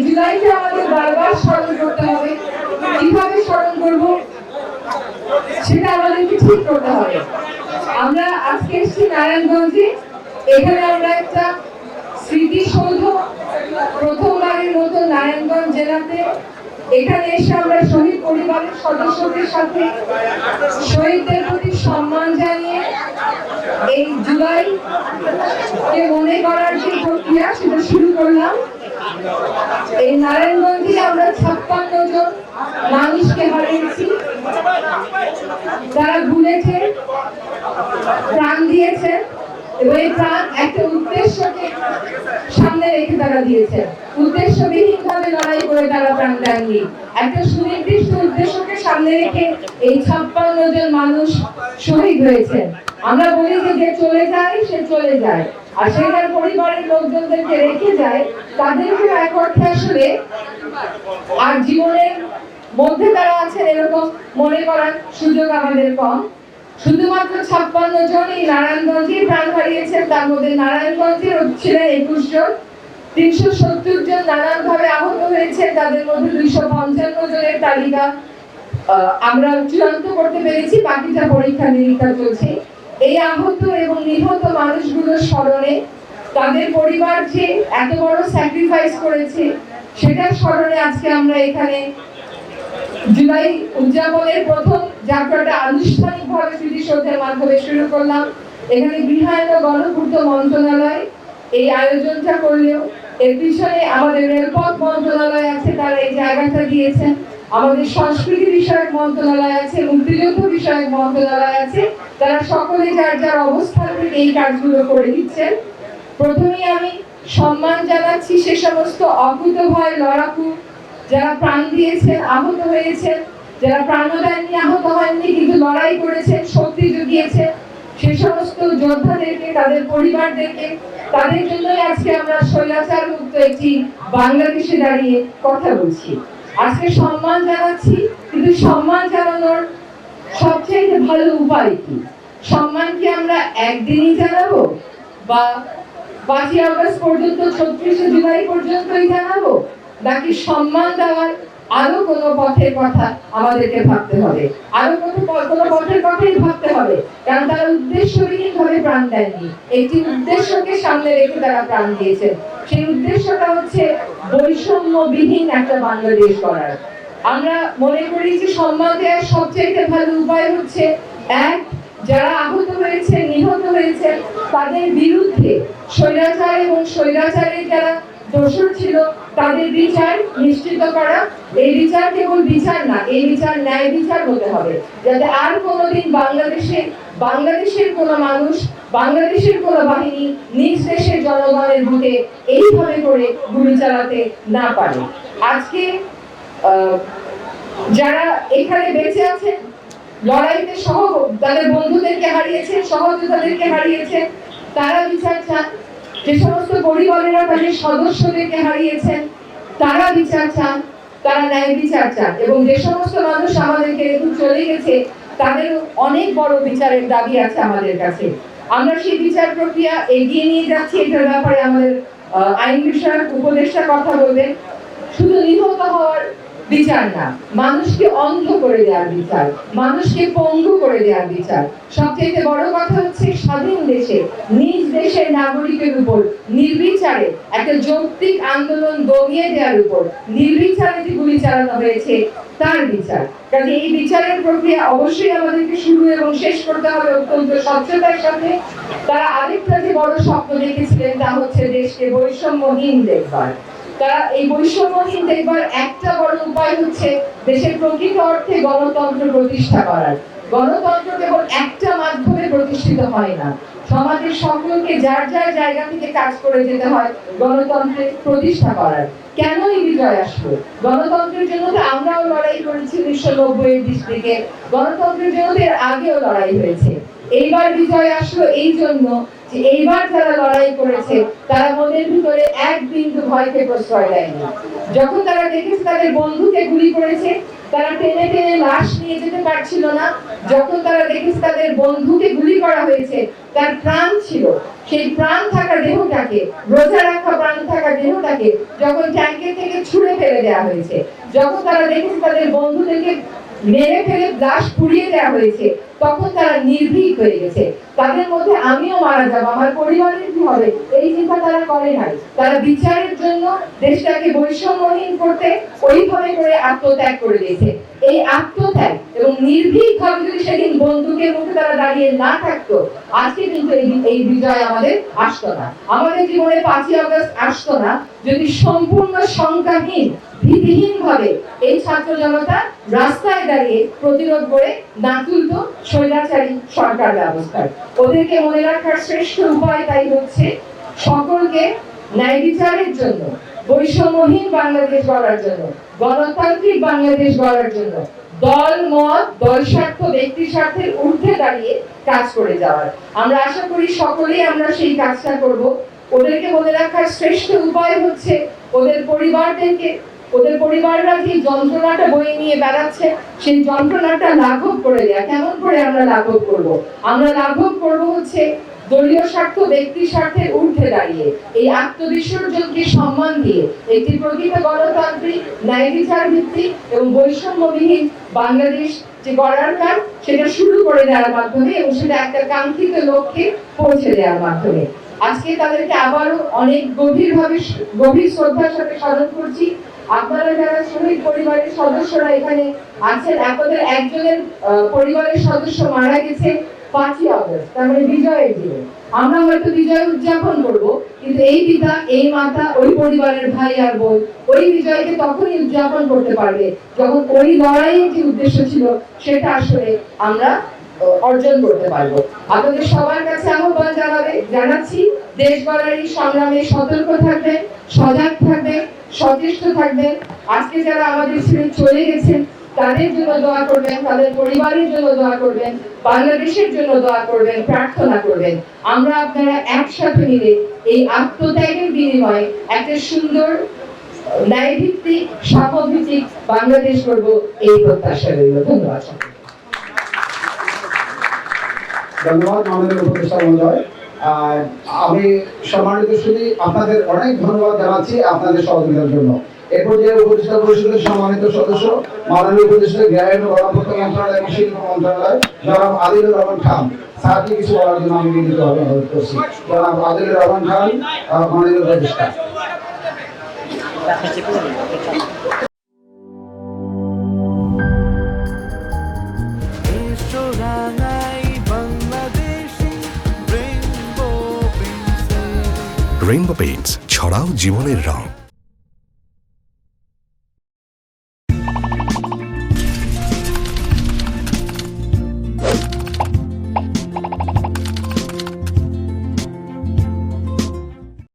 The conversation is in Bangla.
জুলাইকে আমাদের বারবার স্মরণ করতে হবে। কিভাবে স্মরণ করব সেটা আমাদেরকে ঠিক করতে হবে। আমরা আজকে এসেছি নারায়ণগঞ্জে, এখানে আমরা একটা স্মৃতিসৌধ, প্রথমবারের মতো নারায়ণগঞ্জ জেলাতে এখানে এসে আমরা শহীদ পরিবারের সদস্যদের সাথে শহীদদের প্রতি সম্মান জানিয়ে এই জুলাই কে মনে করার যে প্রক্রিয়া সেটা শুরু করলাম। এই নারায়ণগঞ্জে আমরা 56 জন মানুষকে হারিয়েছি, যারা ভুলেছে, প্রাণ দিয়েছে এবং এই প্রাণ একটা উদ্দেশ্যকে সামনে রেখে তারা দিয়েছে। উদ্দেশ্যবিহীন ভাবে লড়াই করে তারা প্রাণ দেননি, একটা সুনির্দিষ্ট উদ্দেশ্যকে সামনে রেখে এই 56 জন মানুষ শহীদ হয়েছে। আমরা বলি যে চলে যায় সে চলে যায়, আর সে তার পরিবারের লোকজনদেরকে রেখে যায়, তাদেরকে এক অর্থে আসলে আর জীবনের মধ্যে তারা আছেন এরকম মনে করার সুযোগ আমাদের কম। শুধুমাত্র 56 জন এই নারায়ণগঞ্জে প্রাণ হারিয়েছেন, তার মধ্যে নারায়ণগঞ্জের ছিলেন 21 জন, 370 জন নানানভাবে আহত হয়েছেন, তাদের মধ্যে 255 জনের তালিকা আমরা চূড়ান্ত করতে পেরেছি, বাকিটা পরীক্ষা নিরীক্ষা চলছে। এই আহত এবং নিহত মানুষগুলোর স্মরণে, তাদের পরিবার যে এত বড় স্যাক্রিফাইস করেছে সেটার স্মরণে আজকে আমরা এখানে জুলাই উদযাপনের প্রথম যাত্রাটা আনুষ্ঠানিকভাবে স্মৃতিসৌধের মাধ্যমে শুরু করলাম। এখানে গৃহায়ন ও গণপূর্ত মন্ত্রণালয় এই আয়োজনটা করলেও এর পিছনে আমাদের রেলপথ মন্ত্রণালয় আছে, তারা এই জায়গাটা দিয়েছেন। আমাদের সংস্কৃতি বিষয়ক মন্ত্রণালয় আছে, মুক্তিযুদ্ধ বিষয়ক মন্ত্রণালয় আছে, তারা সকলে যার যার অবস্থান থেকে এই কাজগুলো করে দিচ্ছেন। প্রথমেই আমি সম্মান জানাচ্ছি সে সমস্ত অকুতোভয় লড়াকু যারা প্রাণ দিয়েছেন, আহত হয়েছেন, যারা প্রাণদান নিয়ে আহত হয়নি কিন্তু লড়াই করেছেন, শক্তি জুগিয়েছেন, সে সমস্ত যোদ্ধাদেরকে, তাদের পরিবারদেরকে, তাদের জন্যই আজকে আমরা স্বৈরাচার মুক্ত একটি বাংলাদেশে দাঁড়িয়ে কথা বলছি। আজকে সম্মান জানাচ্ছি, কিন্তু সম্মান জানানোর সবচেয়ে ভালো উপায় কি? সম্মান কি আমরা একদিনই জানাবো, বা 5ই আগস্ট পর্যন্ত 36শে জুলাই পর্যন্তই জানাবো, নাকি সম্মান দেওয়ার আরো কোনো পথের কথা আমাদেরকে ভাবতে হবে, আরো কোনো পথের কথাই ভাবতে হবে। কারণ তারা উদ্দেশ্যহীন ভাবে প্রাণ দেননি, একটি উদ্দেশ্যকে সামনে রেখে তারা প্রাণ দিয়েছেন। সেই উদ্দেশ্যটা হচ্ছে বৈষম্যবিহীন একটা বাংলাদেশ গড়ার। আমরা মনে করি যে সম্মান দেওয়ার সবচেয়ে ভালো উপায় হচ্ছে এক, যারা আহত হয়েছে, নিহত হয়েছে, তাদের বিরুদ্ধে স্বৈরাচার এবং স্বৈরাচারের যারা দোষর ছিল তাদের বিচার নিশ্চিত করা। এই বিচার কেবল বিচার না, এই বিচার ন্যায় বিচার হতে হবে, যাতে আর কোনোদিন বাংলাদেশের কোনো মানুষ, বাংলাদেশের কোনো বাহিনী নিজ দেশের জনগণের বুকে এইভাবে করে গুলি চালাতে না পারে। আজকে যারা এখানে বেঁচে আছেন, লড়াইতে তাদের বন্ধুদেরকে হারিয়েছেন, সহযোদ্ধাদেরকে হারিয়েছেন, তারা বিচার চান। যে সমস্ত পরিবারেরা তাদের সদস্যদেরকে হারিয়েছেন তারা বিচার চান, তারা ন্যায় বিচার চান। এবং যে সমস্ত মানুষ আমাদেরকে রেখে চলে গেছে তাদের অনেক বড় বিচারের দাবি আছে আমাদের কাছে। আমরা সেই বিচার প্রক্রিয়া এগিয়ে নিয়ে যাচ্ছি। এটার ব্যাপারে আমাদের আইন বিষয়ক উপদেষ্টা কথা বলবেন। শুধু নিহত হওয়ার বিচার না, মানুষকে অন্ধ করে দেওয়ার বিচার, মানুষকে পঙ্গু করে দেওয়ার বিচার। সবচেয়ে বড় কথা হচ্ছে স্বাধীন দেশে নিজ দেশের নাগরিকের উপর নির্বিচারে একটা যৌক্তিক আন্দোলন দমিয়ে দেওয়ার উপর নির্বিচারে যে গুলি চালানো হয়েছে তার বিচার। কাজে এই বিচারের প্রক্রিয়া অবশ্যই আমাদেরকে শুরু এবং শেষ করতে হবে অত্যন্ত স্বচ্ছতার সাথে। তারা আরেকটা যে বড় স্বপ্ন দেখেছিলেন তা হচ্ছে দেশকে বৈষম্যহীন দেখবার। তারা এই বৈষম্যহীন দেখবার একটা বড় উপায় হচ্ছে দেশের প্রকৃত অর্থে গণতন্ত্র প্রতিষ্ঠা করার। গণতন্ত্র কেবল একটা মাধ্যমে প্রতিষ্ঠিত হয় না, সমাজের সকলকে যার যার জায়গা থেকে কাজ করে যেতে হয় গণতন্ত্রের প্রতিষ্ঠা করার। কেন এই বিজয় আসলো? গণতন্ত্রের জন্য তো আমরাও লড়াই করেছি 1990-এর দিক থেকে, গণতন্ত্রের জন্য এর আগেও লড়াই হয়েছে। এইবার বিজয় আসলো এই জন্য যে এইবার যারা লড়াই করেছে তারা মনের ভিতরে এক বিন্দু ভয়কে প্রশ্রয় দেয়নি। যখন তারা দেখেছে তাদের বন্ধুকে গুলি করেছে, তারা টেনে টেনে লাশ নিয়ে যেতে পারছিল না। যখন তারা দেখেছে তাদের বন্ধুকে গুলি করা হয়েছে, তার প্রাণ ছিল, সেই প্রাণ থাকা দেহটাকে, রোজা রাখা প্রাণ থাকা দেহটাকে যখন ট্যাঙ্কের থেকে ছুঁড়ে ফেলে দেওয়া হয়েছে, যখন তারা দেখেছে তাদের বন্ধুদেরকে মেরে ফেলে লাশ পুড়িয়ে দেওয়া হয়েছে, তখন তারা নির্ভীক হয়ে গেছে। তাদের মধ্যে আমিও মারা যাব, আমার পরিবারের কি হবে, এই চিন্তা তারা করে নাই। তারা বিচারের জন্য দেশটাকে বৈষম্যহীন করতে ওইভাবে করে আত্মত্যাগ করে দিয়েছে। এই আত্মত্যাগ এবং নির্ভীক ভাবে যদি সেদিন বন্দুকের মুখে তারা দাঁড়িয়ে না থাকতো, আজকে কিন্তু এই বিজয় আমাদের আসতো না। আমাদের জীবনে 5ই আগস্ট আসতো না যদি সম্পূর্ণ সংখ্যাহীন, ভীতিহীন ভাবে এই ছাত্র জনতা রাস্তায় দাঁড়িয়ে প্রতিরোধ করে না তুলত স্বৈরাচারী সরকার ব্যবস্থার। ওদেরকে মনে রাখার শ্রেষ্ঠ উপায় তাই হচ্ছে সকলকে ন্যায় বিচারের জন্য, বৈষম্যহীন বাংলাদেশ গড়ার জন্য, গণতান্ত্রিক বাংলাদেশ গড়ার জন্য দল মত, দল স্বার্থ, ব্যক্তি স্বার্থের ঊর্ধ্বে দাঁড়িয়ে কাজ করে যাওয়ার। আমরা আশা করি সকলেই আমরা সেই কাজটা করব। ওদেরকে মনে রাখার শ্রেষ্ঠ উপায় হচ্ছে ওদের পরিবারদেরকে, ওদের পরিবাররা যে যন্ত্রণাটা বয়ে নিয়ে বেড়াচ্ছে, সেই যন্ত্রণাটা লাঘব করে দেয়া। কেমন করে আমরা লাঘব করব? আমরা লাঘব করব হচ্ছে দলীয় স্বার্থ, ব্যক্তি স্বার্থের ঊর্ধ্বে দাঁড়িয়ে এই আত্মবিসর্জনকে সম্মান দিয়ে একটি প্রকৃত গণতান্ত্রিক, ন্যায় বিচার ভিত্তিক এবং বৈষম্যবিহীন বাংলাদেশ যে গড়ার কাজ, সেটা শুরু করে দেওয়ার মাধ্যমে এবং সেটা একটা কাঙ্ক্ষিত লক্ষ্যে পৌঁছে দেওয়ার মাধ্যমে। আজকে তাদেরকে আবারও অনেক গভীর শ্রদ্ধার সাথে স্মরণ করছি। আপনারা যারা শহীদ পরিবারের সদস্যরা এখানে আছেন, আপনাদের একজনের পরিবারের সদস্য মারা গেছে 5ই আগস্ট, তার মানে বিজয়ের দিনে। আমরা হয়তো বিজয় উদযাপন করব, কিন্তু এই পিতা, এই মাতা, ওই পরিবারের ভাই আর বোন ওই বিজয়কে তখনই উদযাপন করতে পারবে যখন ওই লড়াইয়ের যে উদ্দেশ্য ছিল সেটা আসলে আমরা অর্জন করতে পারবো। আপনাদের সবার কাছে আহ্বান জানাচ্ছি, দেশ গড়ার এই সংগ্রামে সতর্ক থাকবেন, সজাগ থাকবেন, সচেষ্ট থাকবেন। আজকে যারা আমাদের ছেড়ে চলে গেছেন তাদের জন্য দোয়া করবেন, তাদের পরিবারের জন্য দোয়া করবেন, বাংলাদেশের জন্য দোয়া করবেন, প্রার্থনা করবেন। আমরা আপনারা একসাথে মিলে এই আত্মত্যাগের বিনিময়ে একটা সুন্দর, ন্যায়ভিত্তিক, সাম্যভিত্তিক বাংলাদেশ করব, এই প্রত্যাশা রইল। ধন্যবাদ। ধন্যবাদ মাননীয় উপদেষ্টা মহোদয়। আমি সম্মানিত সুধী, আপনাদের অনেক ধন্যবাদ জানাচ্ছি আপনাদের সহযোগিতার জন্য। এরপর যে উপদেষ্টা পরিষদের সম্মানিত সদস্য, মাননীয় উপদেষ্টা জ্ঞান ও গণপূর্ত মন্ত্রণালয় এবং শিল্প মন্ত্রণালয় জনাব আদিলুর রহমান খান, স্যারকে কিছু বলার জন্য আমি বিনীতভাবে অনুরোধ করছি। জনাব আদিলুর রহমান খান, মাননীয় উপদেষ্টা। রেইনবো পেইন্টস, ছড়াও জীবনের রং।